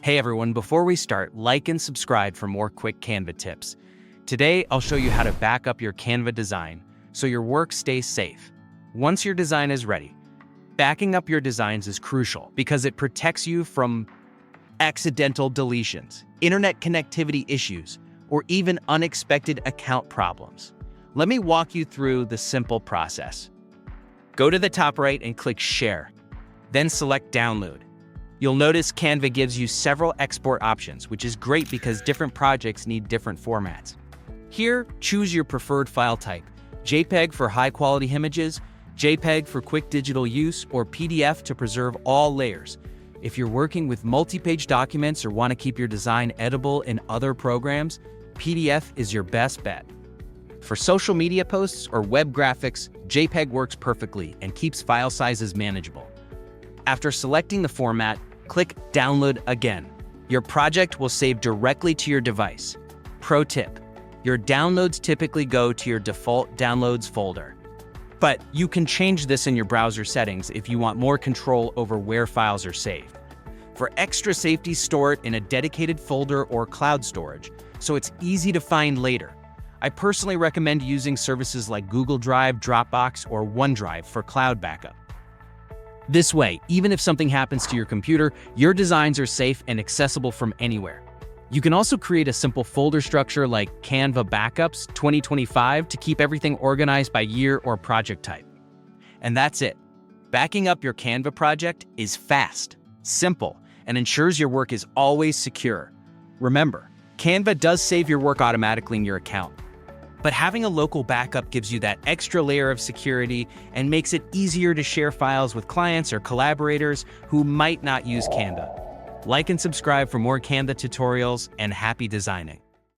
Hey everyone, before we start, like and subscribe for more quick Canva tips. Today, I'll show you how to back up your Canva design so your work stays safe. Once your design is ready, backing up your designs is crucial because it protects you from accidental deletions, internet connectivity issues, or even unexpected account problems. Let me walk you through the simple process. Go to the top right and click Share, then select Download. You'll notice Canva gives you several export options, which is great because different projects need different formats. Here, choose your preferred file type: JPEG for high-quality images, JPEG for quick digital use, or PDF to preserve all layers. If you're working with multi-page documents or want to keep your design editable in other programs, PDF is your best bet. For social media posts or web graphics, JPEG works perfectly and keeps file sizes manageable. After selecting the format, click Download again. Your project will save directly to your device. Pro tip: your downloads typically go to your default downloads folder. But you can change this in your browser settings if you want more control over where files are saved. For extra safety, store it in a dedicated folder or cloud storage, so it's easy to find later. I personally recommend using services like Google Drive, Dropbox, or OneDrive for cloud backup. This way, even if something happens to your computer, your designs are safe and accessible from anywhere. You can also create a simple folder structure like Canva Backups 2025 to keep everything organized by year or project type. And that's it. Backing up your Canva project is fast, simple, and ensures your work is always secure. Remember, Canva does save your work automatically in your account, but having a local backup gives you that extra layer of security and makes it easier to share files with clients or collaborators who might not use Canva. Like and subscribe for more Canva tutorials, and happy designing.